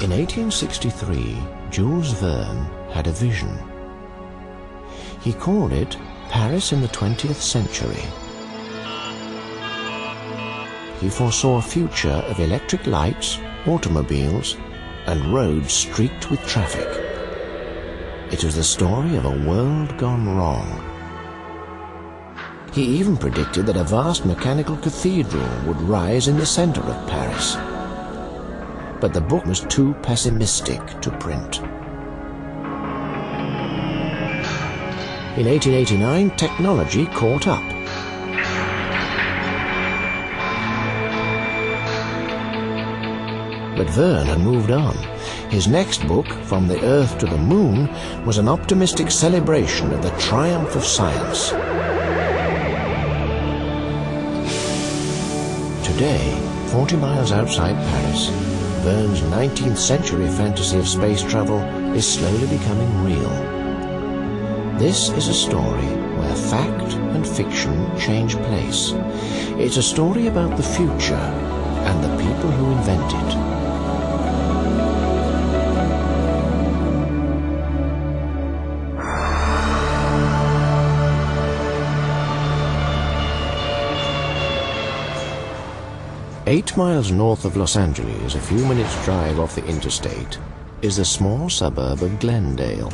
In 1863, Jules Verne had a vision. He called it Paris in the 20th Century. He foresaw a future of electric lights, automobiles, and roads streaked with traffic. It was the story of a world gone wrong. He even predicted that a vast mechanical cathedral would rise in the center of Paris. But the book was too pessimistic to print. In 1889, technology caught up. But Verne had moved on. His next book, From the Earth to the Moon, was an optimistic celebration of the triumph of science. Today, 40 miles outside Paris, Verne's 19th century fantasy of space travel is slowly becoming real. This is a story where fact and fiction change place. It's a story about the future and the people who invent it. Eight miles north of Los Angeles, a few minutes' drive off the interstate, is the small suburb of Glendale.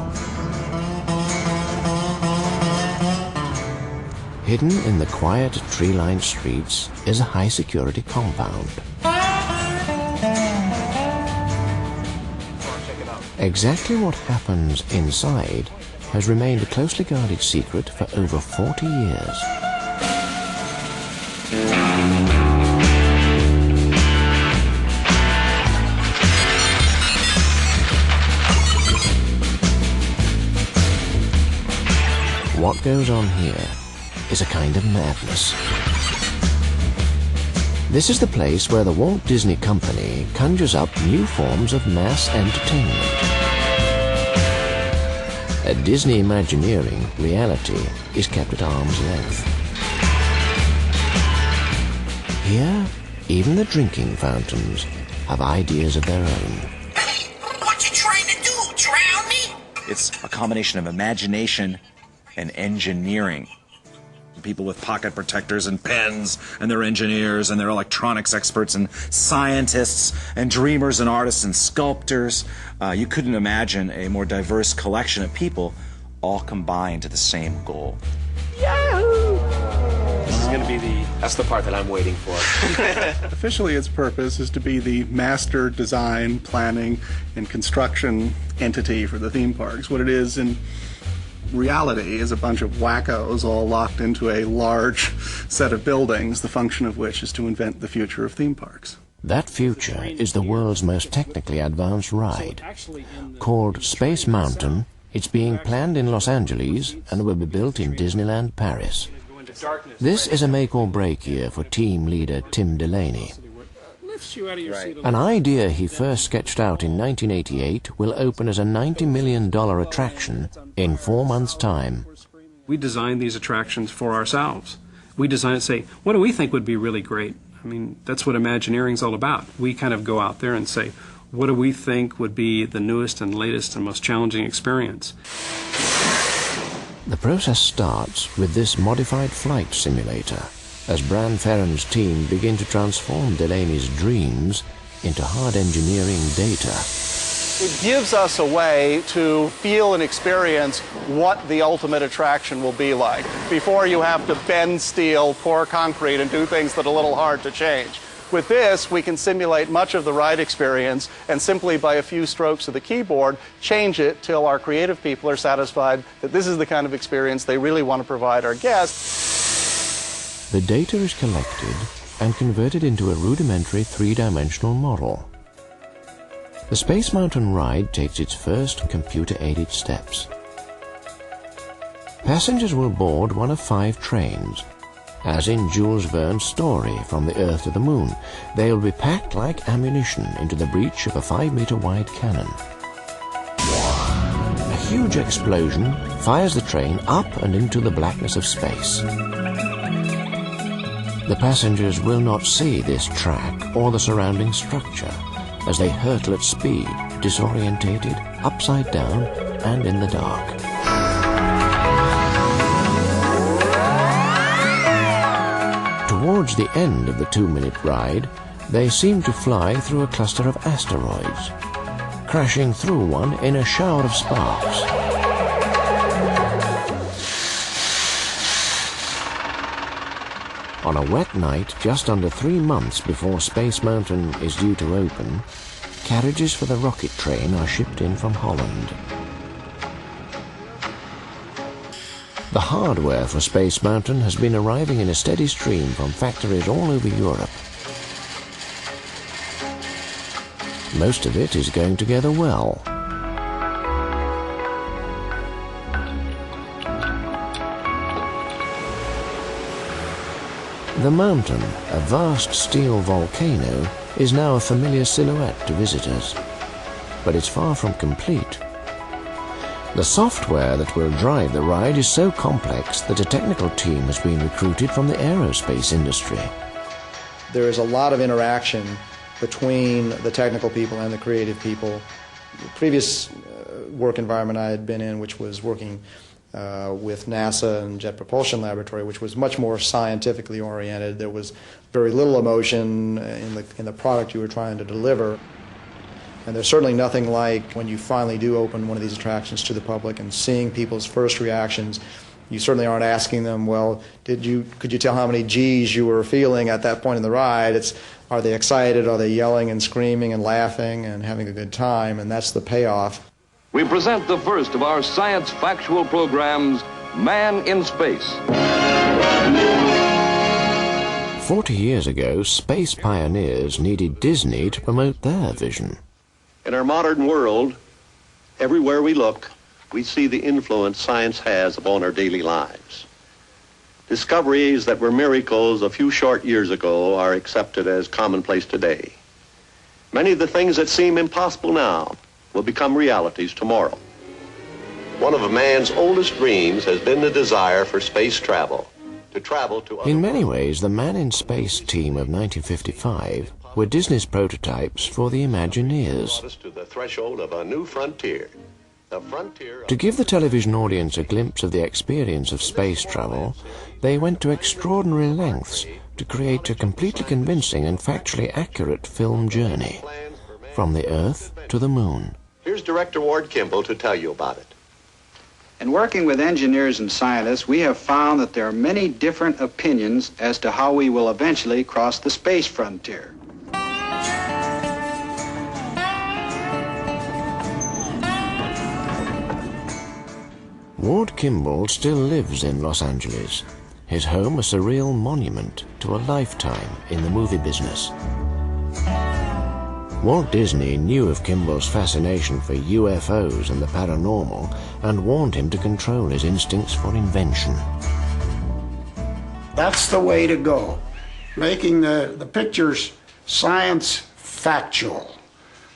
Hidden in the quiet, tree-lined streets is a high-security compound. Exactly what happens inside has remained a closely guarded secret for over 40 years. What goes on here is a kind of madness. This is the place where the Walt Disney Company conjures up new forms of mass entertainment. At Disney Imagineering, reality is kept at arm's length. Here, even the drinking fountains have ideas of their own. What you trying to do, drown me? It's a combination of imagination and engineering. People with pocket protectors and pens, and their engineers and their electronics experts and scientists and dreamers and artists and sculptors. You couldn't imagine a more diverse collection of people all combined to the same goal. Yahoo! This is going to be that's the part that I'm waiting for. Officially, its purpose is to be the master design, planning, and construction entity for the theme parks. What it is in reality is a bunch of wackos all locked into a large set of buildings, the function of which is to invent the future of theme parks. That future is the world's most technically advanced ride. Called Space Mountain, it's being planned in Los Angeles and will be built in Disneyland Paris. This is a make-or-break year for team leader Tim Delaney. An idea he first sketched out in 1988 will open as a $90 million attraction in 4 months' time. We design these attractions for ourselves. We design it, say, what do we think would be really great? I mean, that's what Imagineering is all about. We kind of go out there and say, what do we think would be the newest and latest and most challenging experience? The process starts with this modified flight simulator, as Bran Ferren's team begin to transform Delaney's dreams into hard engineering data. It gives us a way to feel and experience what the ultimate attraction will be like before you have to bend steel, pour concrete, and do things that are a little hard to change. With this, we can simulate much of the ride experience and simply by a few strokes of the keyboard change it till our creative people are satisfied that this is the kind of experience they really want to provide our guests. The data is collected and converted into a rudimentary three-dimensional model. The Space Mountain ride takes its first computer-aided steps. Passengers will board one of 5 trains. As in Jules Verne's story, From the Earth to the Moon, they will be packed like ammunition into the breech of a 5-meter wide cannon. A huge explosion fires the train up and into the blackness of space. The passengers will not see this track or the surrounding structure, as they hurtle at speed, disorientated, upside down, and in the dark. Towards the end of the 2-minute ride, they seem to fly through a cluster of asteroids, crashing through one in a shower of sparks. On a wet night, just under 3 months before Space Mountain is due to open, carriages for the rocket train are shipped in from Holland. The hardware for Space Mountain has been arriving in a steady stream from factories all over Europe. Most of it is going together well. The mountain, a vast steel volcano, is now a familiar silhouette to visitors, but it's far from complete. The software that will drive the ride is so complex that a technical team has been recruited from the aerospace industry. There is a lot of interaction between the technical people and the creative people. The previous work environment I had been in, which was working with NASA and Jet Propulsion Laboratory, which was much more scientifically oriented. There was very little emotion in the product you were trying to deliver. And there's certainly nothing like when you finally do open one of these attractions to the public and seeing people's first reactions. You certainly aren't asking them, well, could you tell how many G's you were feeling at that point in the ride? It's, are they excited? Are they yelling and screaming and laughing and having a good time? And that's the payoff. We present the first of our science factual programs, Man in Space. 40 years ago, space pioneers needed Disney to promote their vision. In our modern world, everywhere we look, we see the influence science has upon our daily lives. Discoveries that were miracles a few short years ago are accepted as commonplace today. Many of the things that seem impossible now will become realities tomorrow. One of man's oldest dreams has been the desire for space travel, to travel to other In many worlds. ways, the Man in Space team of 1955 were Disney's prototypes for the Imagineers. Brought us to the threshold of a new frontier. The frontier To give the television audience a glimpse of the experience of space travel, they went to extraordinary lengths to create a completely convincing and factually accurate film journey, from the Earth to the Moon. Here's Director Ward Kimball to tell you about it. In working with engineers and scientists, we have found that there are many different opinions as to how we will eventually cross the space frontier. Ward Kimball still lives in Los Angeles, his home a surreal monument to a lifetime in the movie business. Walt Disney knew of Kimball's fascination for UFOs and the paranormal and warned him to control his instincts for invention. That's the way to go, making the pictures science factual,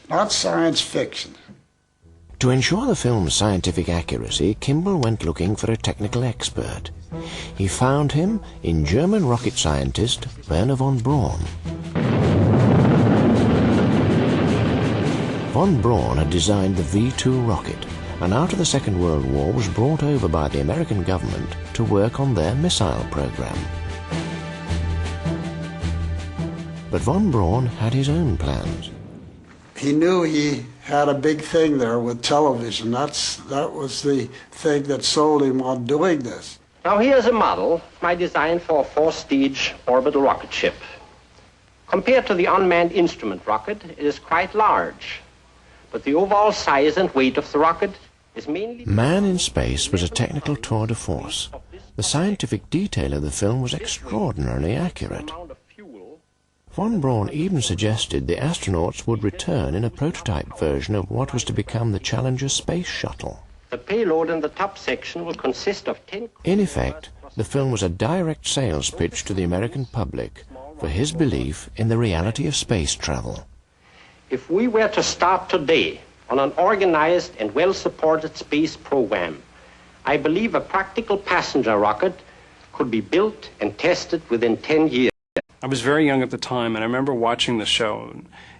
not science fiction. To ensure the film's scientific accuracy, Kimball went looking for a technical expert. He found him in German rocket scientist Wernher von Braun. Von Braun had designed the V-2 rocket, and after the Second World War was brought over by the American government to work on their missile program. But von Braun had his own plans. He knew he had a big thing there with television. That was the thing that sold him on doing this. Now here's a model, my design for a 4-stage orbital rocket ship. Compared to the unmanned instrument rocket, it is quite large. But the overall size and weight of the rocket is mainly... Man in Space was a technical tour de force. The scientific detail of the film was extraordinarily accurate. Von Braun even suggested the astronauts would return in a prototype version of what was to become the Challenger space shuttle. The payload in the top section will consist of 10... In effect, the film was a direct sales pitch to the American public for his belief in the reality of space travel. If we were to start today on an organized and well-supported space program, I believe a practical passenger rocket could be built and tested within 10 years. I was very young at the time, and I remember watching the show.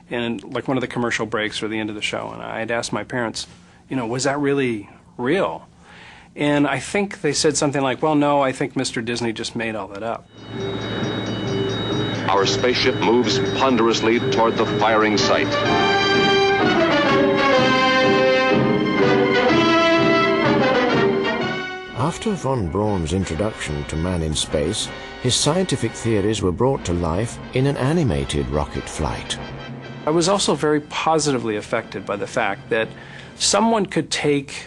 in like one of the commercial breaks or the end of the show, and I'd asked my parents, was that really real? And I think they said something like, well, no, I think Mr. Disney just made all that up. Our spaceship moves ponderously toward the firing site. After von Braun's introduction to man in space, his scientific theories were brought to life in an animated rocket flight. I was also very positively affected by the fact that someone could take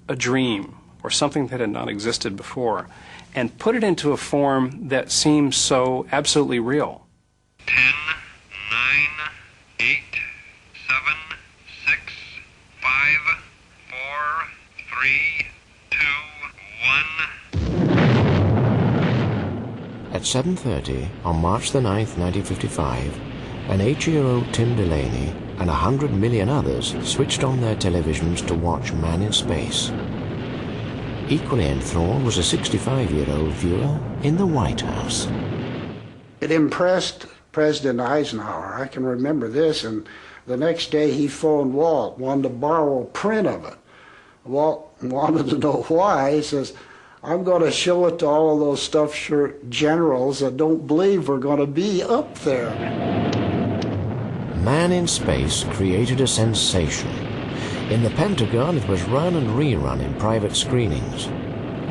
a dream or something that had not existed before and put it into a form that seems so absolutely real. 10, 9, 8, 7, 6, 5, 4, 3, 2, 1. At 7:30 on March the 9th, 1955, an 8-year-old Tim Delaney and 100 million others switched on their televisions to watch Man in Space. Equally enthralled was a 65-year-old viewer in the White House. It impressed President Eisenhower. I can remember this, and the next day he phoned Walt, wanted to borrow a print of it. Walt wanted to know why. He says, I'm going to show it to all of those stuffed shirt generals that don't believe we're going to be up there. Man in Space created a sensation. In the Pentagon, it was run and rerun in private screenings,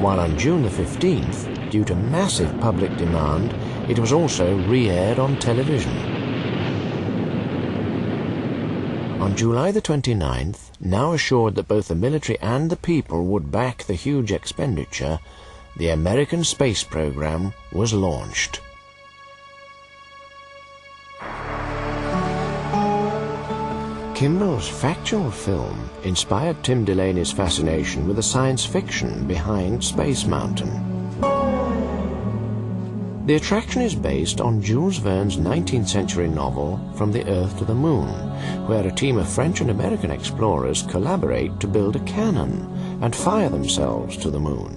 while on June the 15th, due to massive public demand, it was also re-aired on television. On July the 29th, now assured that both the military and the people would back the huge expenditure, the American space program was launched. Kimball's factual film inspired Tim Delaney's fascination with the science fiction behind Space Mountain. The attraction is based on Jules Verne's 19th century novel From the Earth to the Moon, where a team of French and American explorers collaborate to build a cannon and fire themselves to the moon.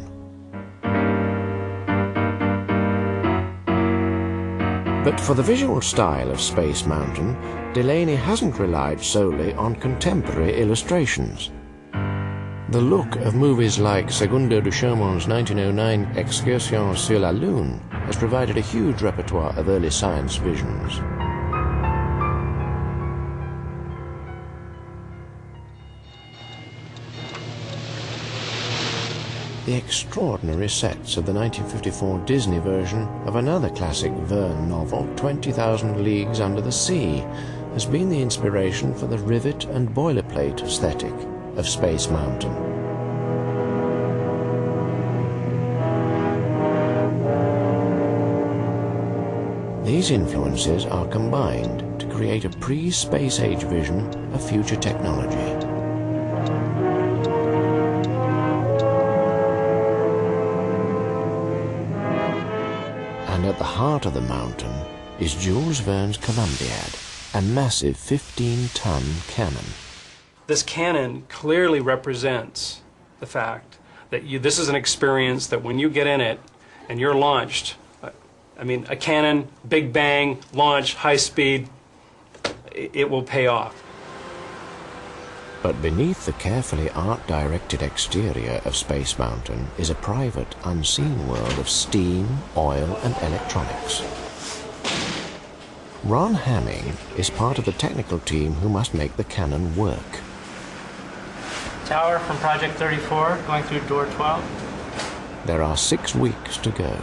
But for the visual style of Space Mountain, Delaney hasn't relied solely on contemporary illustrations. The look of movies like Segundo Duchamp's 1909 Excursion sur la Lune has provided a huge repertoire of early science visions. The extraordinary sets of the 1954 Disney version of another classic Verne novel, 20,000 Leagues Under the Sea, has been the inspiration for the rivet and boilerplate aesthetic of Space Mountain. These influences are combined to create a pre-space age vision of future technology. And at the heart of the mountain is Jules Verne's Columbiad, a massive 15-ton cannon. This cannon clearly represents the fact that this is an experience that when you get in it and you're launched, I mean, a cannon, big bang, launch, high speed, it will pay off. But beneath the carefully art-directed exterior of Space Mountain is a private, unseen world of steam, oil, and electronics. Ron Hamming is part of the technical team who must make the cannon work. Tower from Project 34, going through door 12. There are 6 weeks to go.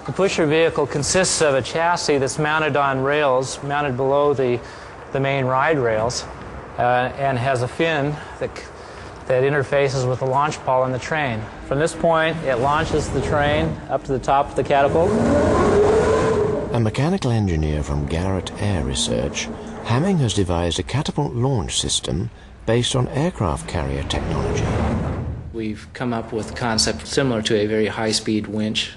The pusher vehicle consists of a chassis that's mounted on rails, mounted below the main ride rails, and has a fin that interfaces with the launch pole on the train. From this point, it launches the train up to the top of the catapult. A mechanical engineer from Garrett Air Research, Hamming has devised a catapult launch system based on aircraft carrier technology. We've come up with a concept similar to a very high-speed winch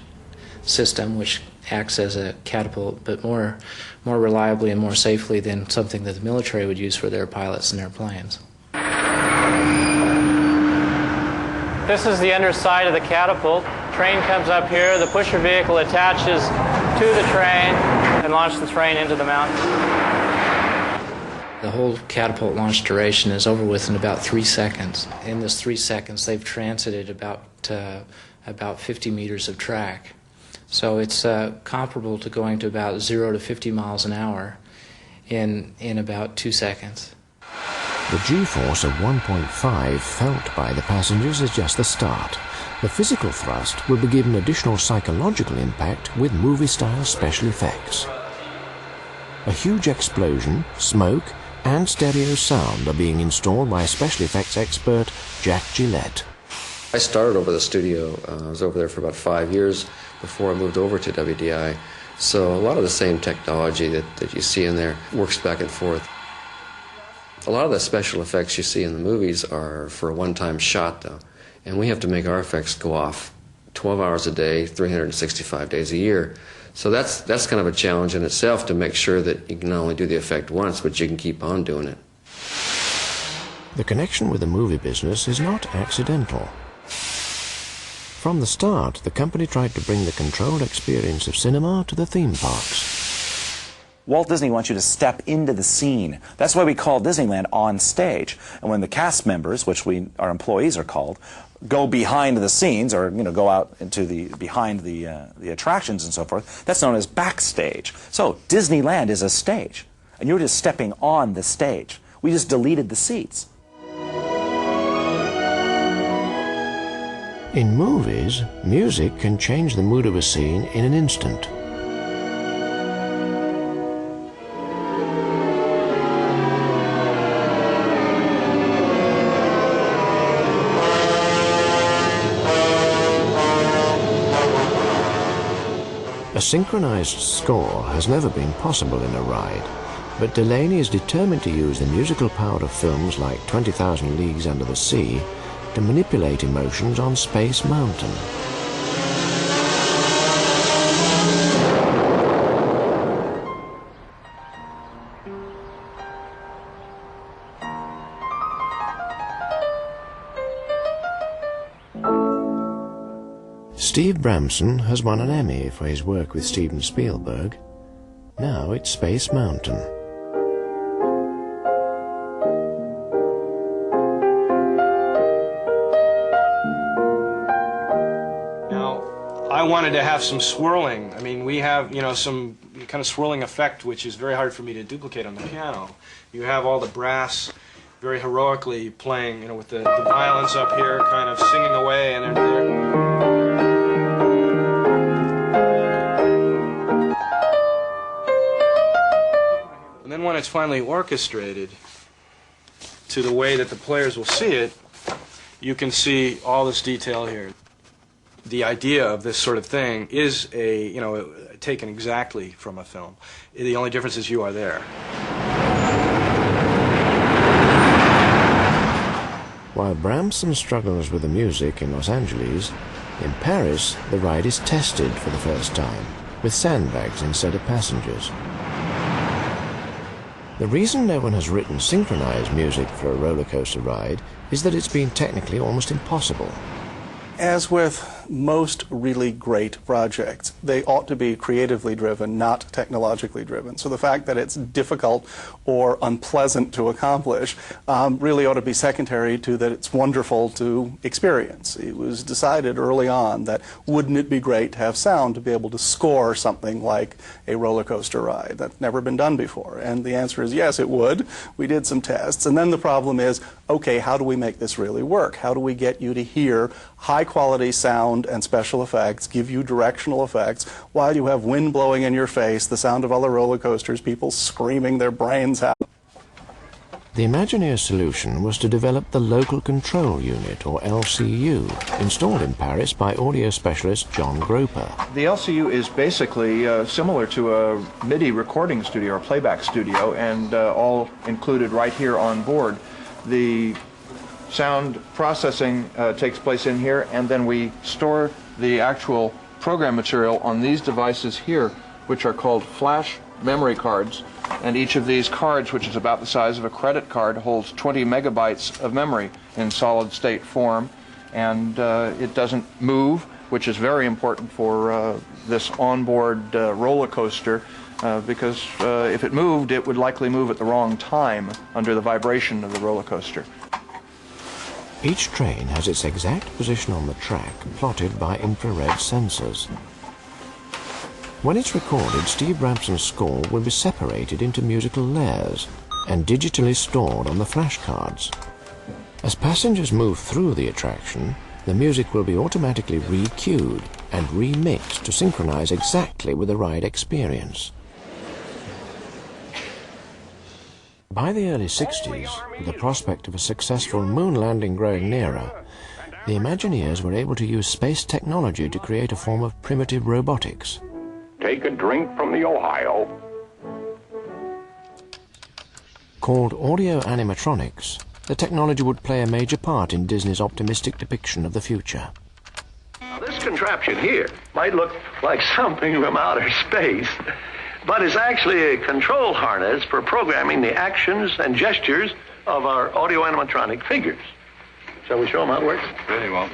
system which acts as a catapult, but more reliably and more safely than something that the military would use for their pilots and their planes. This is the underside of the catapult. Train comes up here, the pusher vehicle attaches to the train and launch the train into the mountain. The whole catapult launch duration is over with in about 3 seconds. In this 3 seconds, they've transited about 50 meters of track. So it's comparable to going to about 0 to 50 miles an hour in about 2 seconds. The G-force of 1.5 felt by the passengers is just the start. The physical thrust will be given additional psychological impact with movie-style special effects. A huge explosion, smoke, and stereo sound are being installed by special effects expert Jack Gillette. I started over the studio. I was over there for about 5 years before I moved over to WDI. So a lot of the same technology that you see in there works back and forth. A lot of the special effects you see in the movies are for a one-time shot, though. And we have to make our effects go off 12 hours a day, 365 days a year. So that's kind of a challenge in itself, to make sure that you can not only do the effect once, but you can keep on doing it. The connection with the movie business is not accidental. From the start, the company tried to bring the controlled experience of cinema to the theme parks. Walt Disney wants you to step into the scene. That's why we call Disneyland on stage. And when the cast members, which our employees are called, go behind the scenes, or go out into behind the attractions and so forth, that's known as backstage. So Disneyland is a stage, and you're just stepping on the stage. We just deleted the seats. In movies, music can change the mood of a scene in an instant. A synchronized score has never been possible in a ride, but Delaney is determined to use the musical power of films like 20,000 Leagues Under the Sea to manipulate emotions on Space Mountain. Steve Bramson has won an Emmy for his work with Steven Spielberg. Now it's Space Mountain. I wanted to have some swirling. I mean, we have, some kind of swirling effect, which is very hard for me to duplicate on the piano. You have all the brass very heroically playing, with the violins up here kind of singing away, and they're and then when it's finally orchestrated to the way that the players will see it, you can see all this detail here. The idea of this sort of thing is taken exactly from a film. The only difference is you are there. While Bramson struggles with the music in Los Angeles, in Paris the ride is tested for the first time, with sandbags instead of passengers. The reason no one has written synchronized music for a roller coaster ride is that it's been technically almost impossible. As with most really great projects, they ought to be creatively driven, not technologically driven. So the fact that it's difficult or unpleasant to accomplish really ought to be secondary to that it's wonderful to experience. It was decided early on that wouldn't it be great to have sound to be able to score something like a roller coaster ride. That's never been done before. And the answer is yes, it would. We did some tests. And then the problem is, okay, how do we make this really work? How do we get you to hear high quality sound and special effects, give you directional effects, while you have wind blowing in your face, the sound of other roller coasters, people screaming their brains out? The Imagineer solution was to develop the Local Control Unit, or LCU, installed in Paris by audio specialist John Groper. The LCU is basically similar to a MIDI recording studio or playback studio, and all included right here on board. The sound processing takes place in here, and then we store the actual program material on these devices here, which are called flash memory cards. And each of these cards, which is about the size of a credit card, holds 20 megabytes of memory in solid state form, and it doesn't move. which is very important for this onboard roller coaster, because if it moved, it would likely move at the wrong time under the vibration of the roller coaster. Each train has its exact position on the track plotted by infrared sensors. When it's recorded, Steve Rabson's score will be separated into musical layers and digitally stored on the flashcards. As passengers move through the attraction, the music will be automatically re-cued and remixed to synchronize exactly with the ride experience. By the early 60s, with the prospect of a successful moon landing growing nearer, the Imagineers were able to use space technology to create a form of primitive robotics. Take a drink from the Ohio. Called audio animatronics, the technology would play a major part in Disney's optimistic depiction of the future. Now, this contraption here might look like something from outer space, but it's actually a control harness for programming the actions and gestures of our audio animatronic figures. Shall we show them how it works? Very well.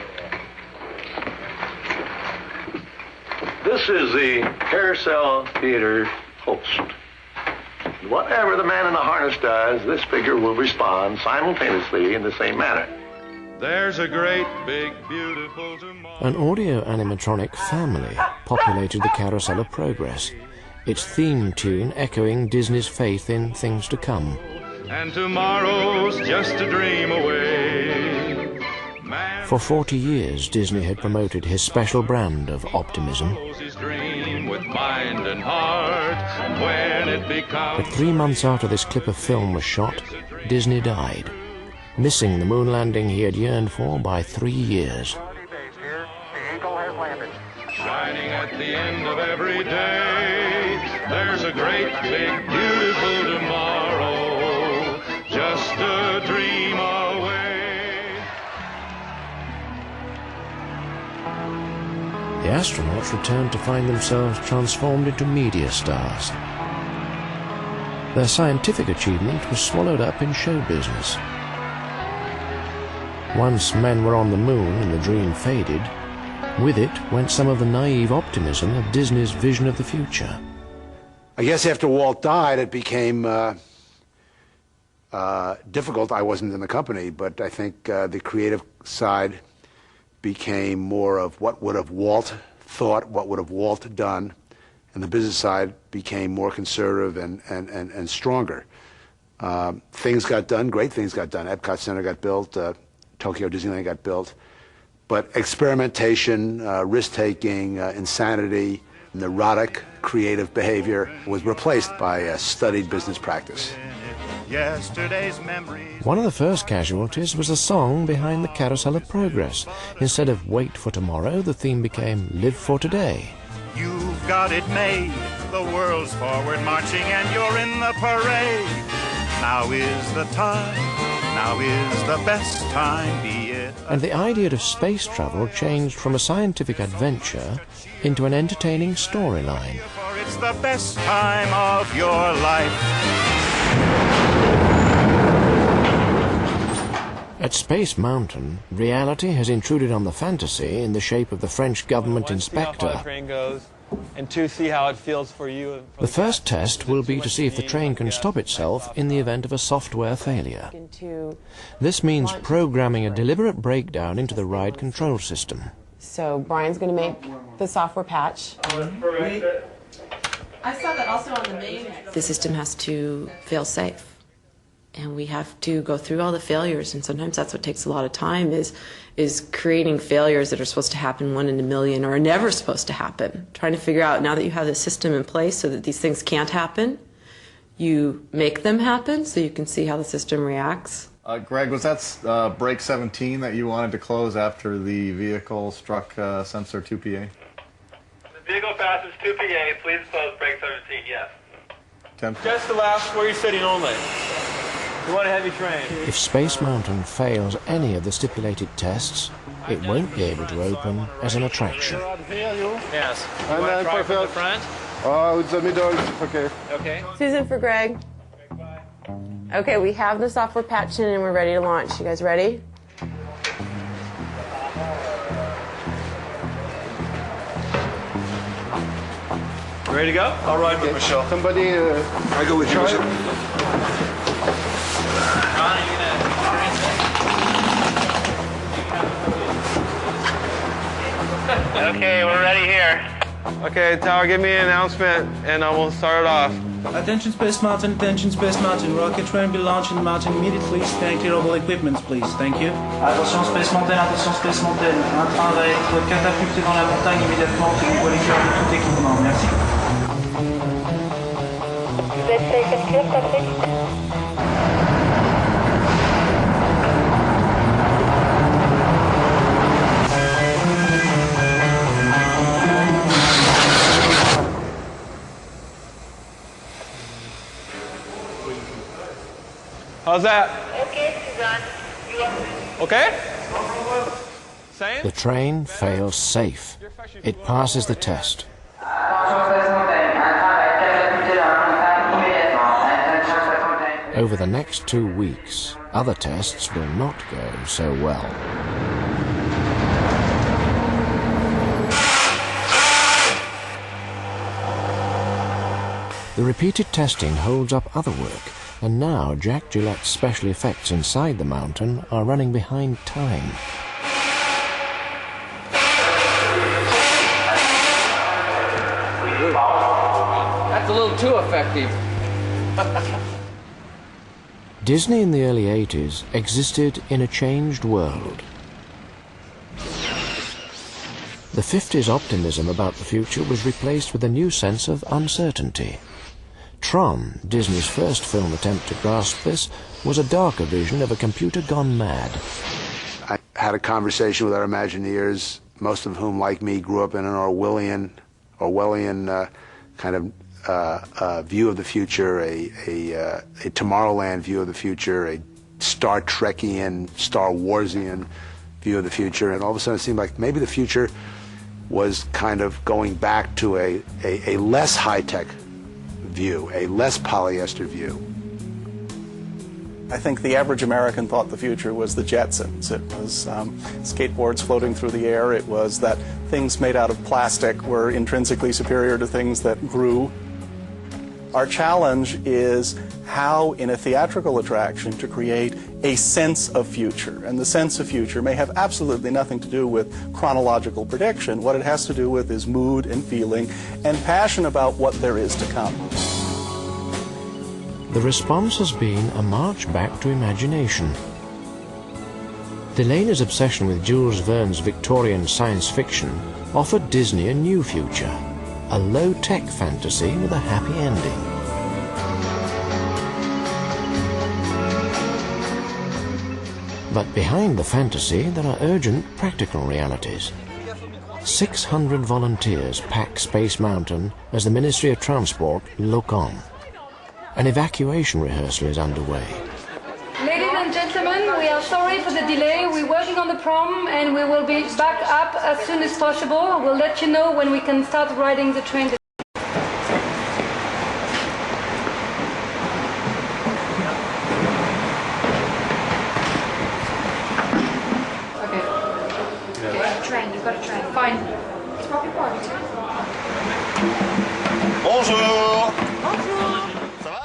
This is the Carousel Theater host. Whatever the man in the harness does, this figure will respond simultaneously in the same manner. There's a great, big, beautiful tomorrow. An audio animatronic family populated the Carousel of Progress, its theme tune echoing Disney's faith in things to come. And tomorrow's just a dream away. For 40 years, Disney had promoted his special brand of optimism. His dream with mind and heart. And when it becomes... But 3 months after this clip of film was shot, Disney died, missing the moon landing he had yearned for by 3 years. Shining at the end of every day, there's a great, big, beautiful tomorrow, just a dream away. The astronauts returned to find themselves transformed into media stars. Their scientific achievement was swallowed up in show business. Once men were on the moon and the dream faded, with it went some of the naive optimism of Disney's vision of the future. I guess after Walt died, it became difficult. I wasn't in the company, but I think the creative side became more of what would have Walt thought, what would have Walt done, and the business side became more conservative and stronger. Things got done, great things got done. Epcot Center got built, Tokyo Disneyland got built. But experimentation, risk-taking, insanity, neurotic creative behavior was replaced by a studied business practice. One of the first casualties was the song behind the Carousel of Progress. Instead of Wait for Tomorrow, the theme became Live for Today. You've got it made, the world's forward marching and you're in the parade. Now is the time, now is the best time, be it. And the idea of space travel changed from a scientific adventure into an entertaining storyline. For it's the best time of your life. At Space Mountain, reality has intruded on the fantasy in the shape of the French government inspector. How the train goes, and two, see how it feels for you. The first test will be to see if the train can stop itself in the event of a software failure. This means programming a deliberate breakdown into the ride control system. So Brian's going to make the software patch. I saw that also on the main. The system has to fail safe. And we have to go through all the failures, and sometimes that's what takes a lot of time is creating failures that are supposed to happen 1 in a million or are never supposed to happen. Trying to figure out, now that you have the system in place so that these things can't happen, you make them happen so you can see how the system reacts. Greg, was that brake 17 that you wanted to close after the vehicle struck sensor 2PA? The vehicle passes 2PA, please close brake 17, yes. 10. Just the last where you're sitting only. You want a heavy train. If Space Mountain fails any of the stipulated tests, it won't be able to open as an attraction. Yes. You want to try from the front? It's the middle, okay. Okay. Susan for Greg. Okay, we have the software patched in and we're ready to launch. You guys ready? Ready to go? I'll ride with Michelle. Somebody, I go with you, Michelle. Okay, we're ready here. Okay, Tower, give me an announcement and we'll start it off. Attention Space Mountain, rocket train will launch in the mountain immediately. Stand clear of all equipment, please. Thank you. Attention Space Mountain, un train va être catapulté dans la montagne immédiatement. Tenez-vous à l'écart de tout équipement. Merci. Vous êtes safe and clear, Patrick? How's that? Okay, Suzanne. Okay? The train fails safe. It passes the test. Over the next 2 weeks, other tests will not go so well. The repeated testing holds up other work, and now Jack Gillette's special effects inside the mountain are running behind time. That's a little too effective. Disney in the early 80s existed in a changed world. The 50s optimism about the future was replaced with a new sense of uncertainty. Tron, Disney's first film attempt to grasp this, was a darker vision of a computer gone mad. I had a conversation with our Imagineers, most of whom, like me, grew up in an Orwellian kind of view of the future, a Tomorrowland view of the future, a Star Trekian, Star Warsian view of the future, and all of a sudden it seemed like maybe the future was kind of going back to a less high-tech view, a less polyester view. I think the average American thought the future was the Jetsons. It was skateboards floating through the air. It was that things made out of plastic were intrinsically superior to things that grew. Our challenge is how, in a theatrical attraction, to create a sense of future. And the sense of future may have absolutely nothing to do with chronological prediction. What it has to do with is mood and feeling and passion about what there is to come. The response has been a march back to imagination. Delaney's obsession with Jules Verne's Victorian science fiction offered Disney a new future, a low-tech fantasy with a happy ending. But behind the fantasy, there are urgent practical realities. 600 volunteers pack Space Mountain as the Ministry of Transport look on. An evacuation rehearsal is underway. Ladies and gentlemen, we are sorry for the delay. We're working on the prom and we will be back up as soon as possible. We'll let you know when we can start riding the train. Train, you've got a train. Fine. It's probably party. Bonjour!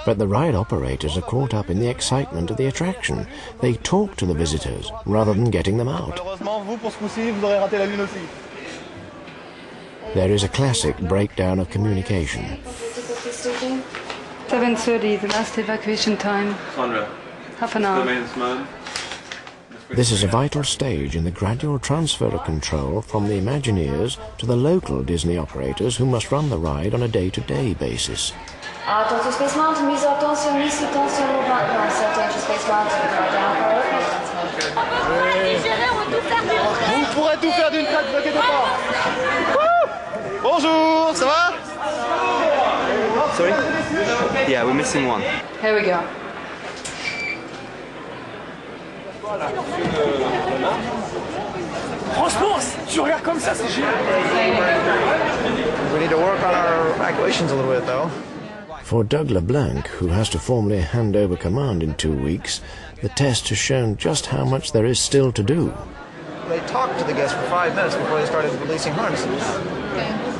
But the ride operators are caught up in the excitement of the attraction. They talk to the visitors rather than getting them out. There is a classic breakdown of communication. 7:30, the last evacuation time. Sandra. Half an hour. This is a vital stage in the gradual transfer of control from the Imagineers to the local Disney operators who must run the ride on a day-to-day basis. Attention Space Mountain, mise attention ici, tension au maintenant. Attention Space Mountain, Vous pourrez tout faire d'une traite, ne vous inquiétez pas. Bonjour, ça va? Sorry? Yeah, we're missing one. Here we go. Franchement, si tu regardes comme ça, c'est génial. We need to work on our evacuations a little bit, though. For Doug LeBlanc, who has to formally hand over command in 2 weeks, the test has shown just how much there is still to do. They talked to the guests for 5 minutes before they started releasing harnesses.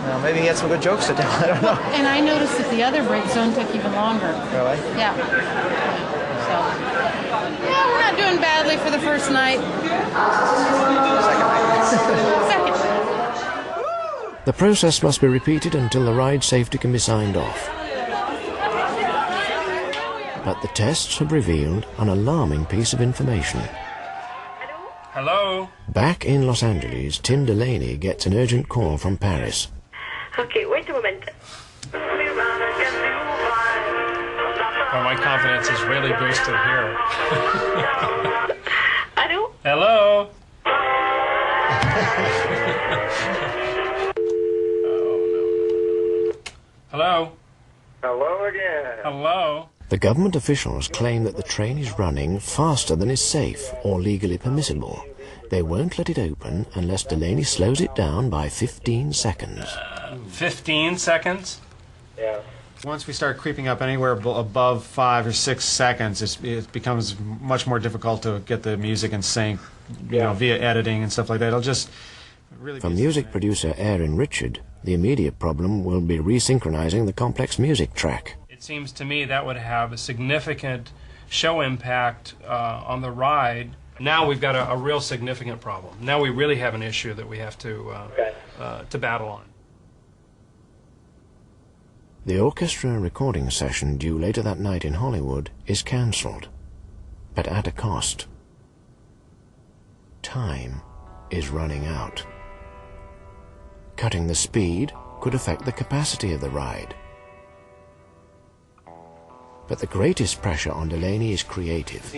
Well, maybe he had some good jokes to tell. I don't know. And I noticed that the other break zone took even longer. Really? Yeah. So, yeah, we're not doing badly for the first night. Second. The process must be repeated until the ride safety can be signed off. But the tests have revealed an alarming piece of information. Hello? Back in Los Angeles, Tim Delaney gets an urgent call from Paris. Okay, wait a moment. Well, my confidence is really boosted here. Hello? Hello? Hello? Hello again. Hello? The government officials claim that the train is running faster than is safe or legally permissible. They won't let it open unless Delaney slows it down by 15 seconds. 15 seconds? Yeah. Once we start creeping up anywhere above 5 or 6 seconds, it becomes much more difficult to get the music in sync, you know, via editing and stuff like that. It'll just really. For music producer Aaron Richard, the immediate problem will be resynchronizing the complex music track. It seems to me that would have a significant show impact on the ride. Now we've got a real significant problem. Now we really have an issue that we have to battle on. The orchestra recording session due later that night in Hollywood is cancelled, but at a cost. Time is running out. Cutting the speed could affect the capacity of the ride. But the greatest pressure on Delaney is creative.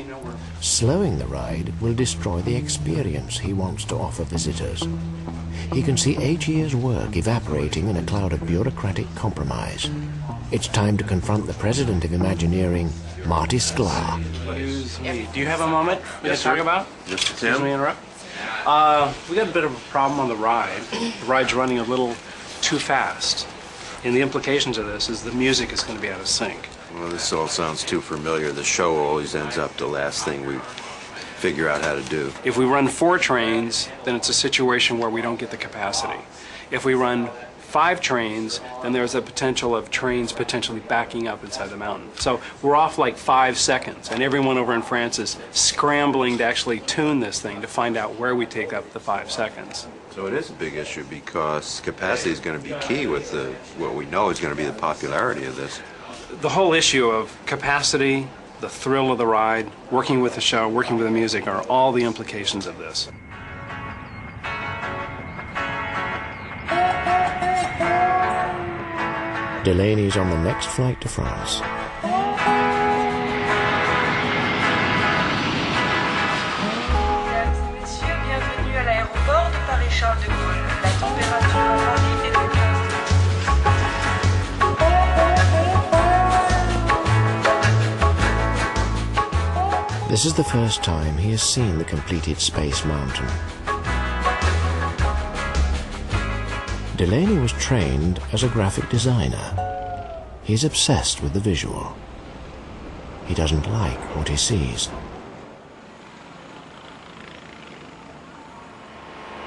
Slowing the ride will destroy the experience he wants to offer visitors. He can see 8 years' work evaporating in a cloud of bureaucratic compromise. It's time to confront the president of Imagineering, Marty Sklar. Excuse me. Do you have a moment to talk about? Mr. Excuse Tim? me, interrupt. We got a bit of a problem on the ride. The ride's running a little too fast. And the implications of this is the music is going to be out of sync. Well, this all sounds too familiar. The show always ends up the last thing we figure out how to do. If we run 4 trains, then it's a situation where we don't get the capacity. If we run 5 trains, then there's a potential of trains potentially backing up inside the mountain. So we're off like 5 seconds, and everyone over in France is scrambling to actually tune this thing to find out where we take up the 5 seconds. So it is a big issue because capacity is going to be key with what we know is going to be the popularity of this. The whole issue of capacity, the thrill of the ride, working with the show, working with the music are all the implications of this. Delaney's on the next flight to France. Messieurs, bienvenue à l'aéroport de Paris-Charles de Gaulle. La température aujourd'hui est de 15 This is the first time he has seen the completed Space Mountain. Delaney was trained as a graphic designer. He's obsessed with the visual. He doesn't like what he sees.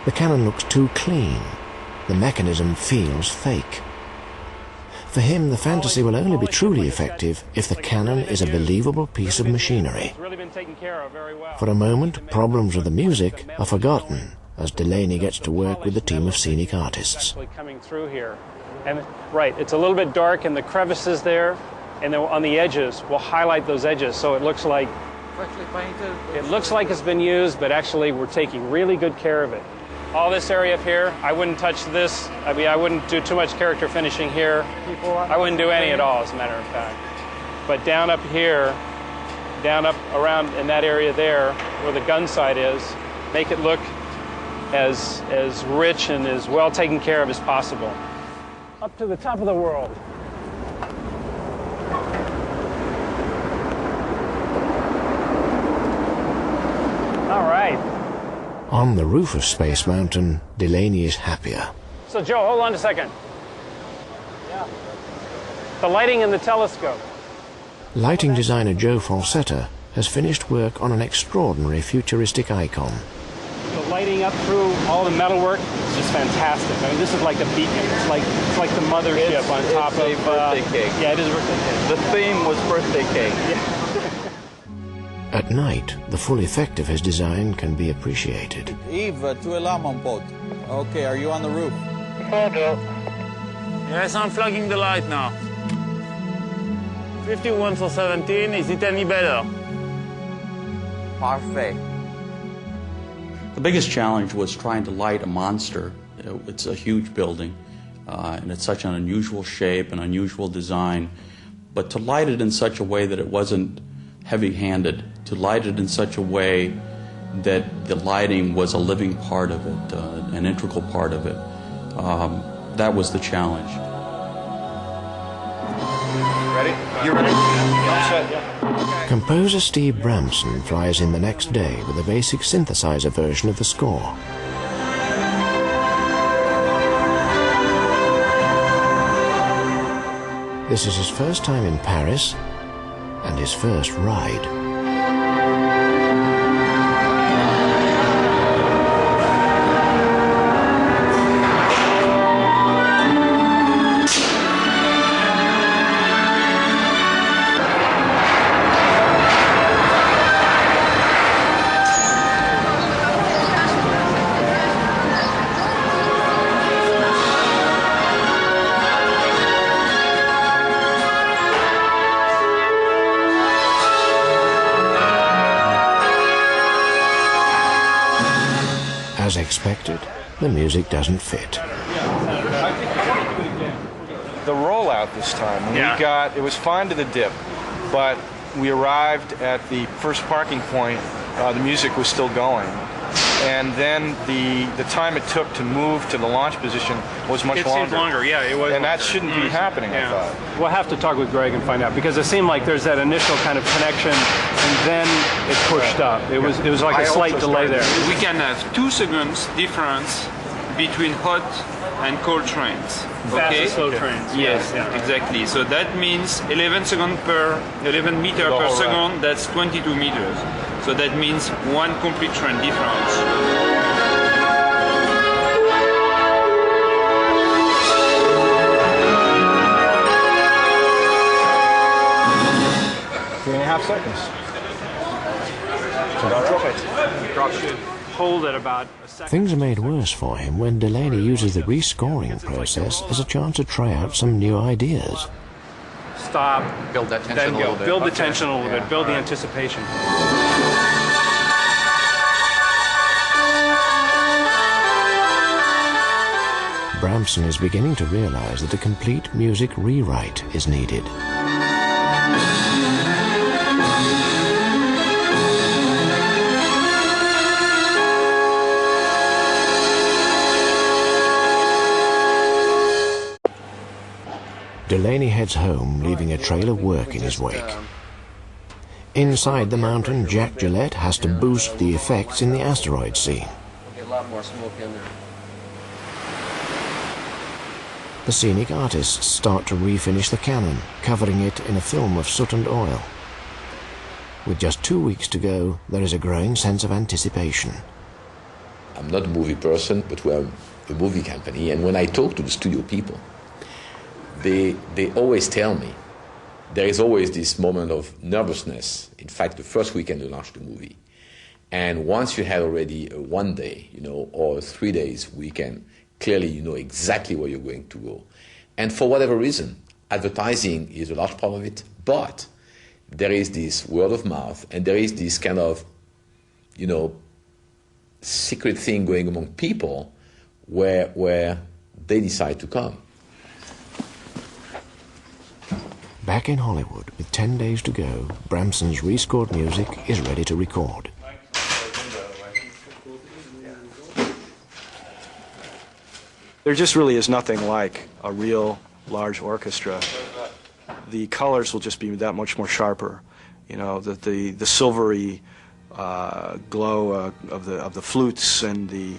The cannon looks too clean. The mechanism feels fake. For him, the fantasy will only be truly effective if the cannon is a believable piece of machinery. For a moment, problems with the music are forgotten as Delaney gets to work with a team of scenic artists. Coming through here, and right, it's a little bit dark in the crevices there, and then on the edges, we'll highlight those edges so it looks like it's been used, but actually we're taking really good care of it. All this area up here, I wouldn't touch this. I mean, I wouldn't do too much character finishing here. I wouldn't do any at all, as a matter of fact. But down up here, down up around in that area there, where the gun sight is, make it look as rich and as well taken care of as possible. Up to the top of the world. All right. On the roof of Space Mountain, Delaney is happier. So Joe, hold on a second. Yeah. The lighting in the telescope. Lighting designer Joe Falsetta has finished work on an extraordinary futuristic icon. The lighting up through all the metalwork, is fantastic. I mean, this is like a beacon. It's like the mothership on top of birthday cake. Yeah, it is a birthday cake. The theme was birthday cake. Yeah. At night, the full effect of his design can be appreciated. Yves, tu es là, mon pote. Okay, are you on the roof? Yes, I'm flagging the light now. 51 for 17. Is it any better? Parfait. The biggest challenge was trying to light a monster. It's a huge building, and it's such an unusual shape and unusual design. But to light it in such a way that it wasn't heavy-handed, to light it in such a way that the lighting was a living part of it, an integral part of it, that was the challenge. Ready? You ready? All set? Yeah. Composer Steve Bramson flies in the next day with a basic synthesizer version of the score. This is his first time in Paris and his first ride. As expected, the music doesn't fit. The rollout this time, it was fine to the dip, but we arrived at the first parking point, the music was still going. And then the time it took to move to the launch position was much longer. It seemed longer, yeah. It was. And that shouldn't be happening, I thought. We'll have to talk with Greg and find out, because it seemed like there's that initial kind of connection, and then it pushed up. It was like a slight delay there. We can have 2 seconds difference between hot and cold trains. Fast and slow trains. Yes, exactly. So that means 11 meters per second, that's 22 meters. So that means 1 complete train difference. Three and a half seconds. So don't drop it. Drop it. Hold it about a second. Things are made worse for him when Delaney uses the rescoring process as a chance to try out some new ideas. Stop. Build that tension Then a go. little bit. Build the tension a little bit. Build the anticipation. Bramson is beginning to realize that a complete music rewrite is needed. Delaney heads home, leaving a trail of work in his wake. Inside the mountain, Jack Gillette has to boost the effects in the asteroid scene. Get a lot more smoke in there. The scenic artists start to refinish the cannon, covering it in a film of soot and oil. With just 2 weeks to go, there is a growing sense of anticipation. I'm not a movie person, but we're a movie company, and when I talk to the studio people, they always tell me there is always this moment of nervousness. In fact, the first weekend you launch the movie. And once you had already a 1 day, or 3 days weekend, clearly you know exactly where you're going to go. And for whatever reason, advertising is a large part of it, but there is this word of mouth, and there is this kind of, secret thing going among people where they decide to come. Back in Hollywood, with 10 days to go, Bramson's rescored music is ready to record. There just really is nothing like a real large orchestra. The colors will just be that much more sharper. The silvery glow of the flutes and the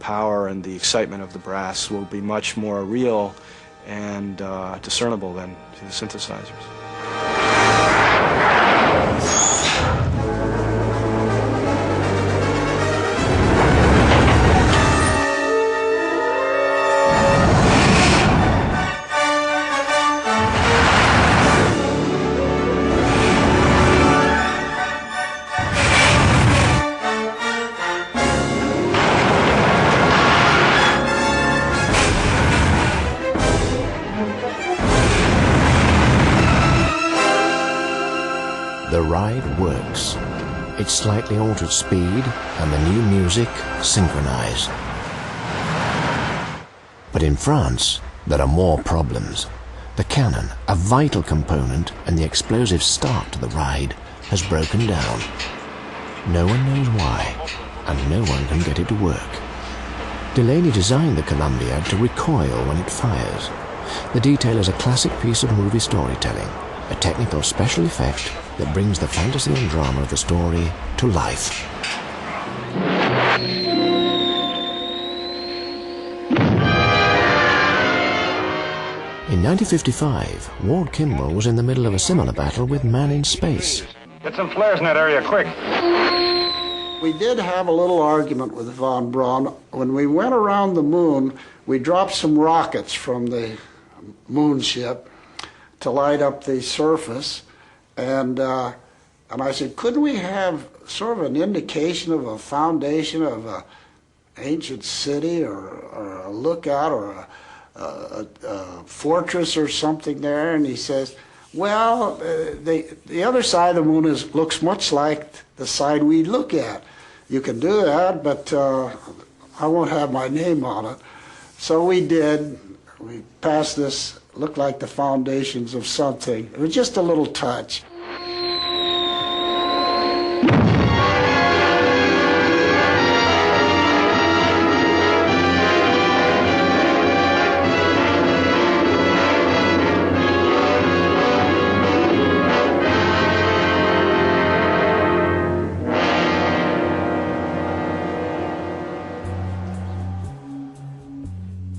power and the excitement of the brass will be much more real and discernible than to the synthesizers. the ride works. Its slightly altered speed and the new music synchronize. But in France, there are more problems. The cannon, a vital component and the explosive start to the ride, has broken down. No one knows why, and no one can get it to work. Delaney designed the Columbiad to recoil when it fires. The detail is a classic piece of movie storytelling, a technical special effect that brings the fantasy and drama of the story to life. In 1955, Ward Kimball was in the middle of a similar battle with man in space. Get some flares in that area, quick. We did have a little argument with von Braun. When we went around the moon, we dropped some rockets from the moon ship to light up the surface. And I said, couldn't we have sort of an indication of a foundation of an ancient city or a lookout or a fortress or something there? And he says, well, the other side of the moon looks much like the side we look at. You can do that, but I won't have my name on it. So we did. We passed this, looked like the foundations of something. It was just a little touch.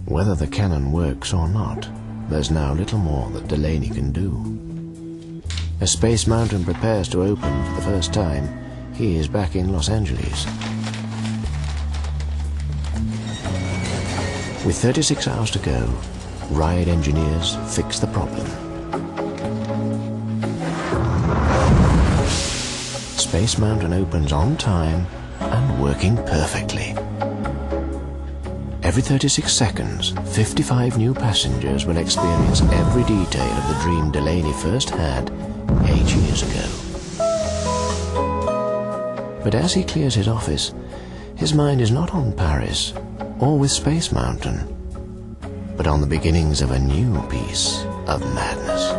Whether the cannon works or not, there's now little more that Delaney can do. As Space Mountain prepares to open for the first time, he is back in Los Angeles. With 36 hours to go, ride engineers fix the problem. Space Mountain opens on time and working perfectly. Every 36 seconds, 55 new passengers will experience every detail of the dream Delaney first had 8 years ago. But as he clears his office, his mind is not on Paris or with Space Mountain, but on the beginnings of a new piece of madness.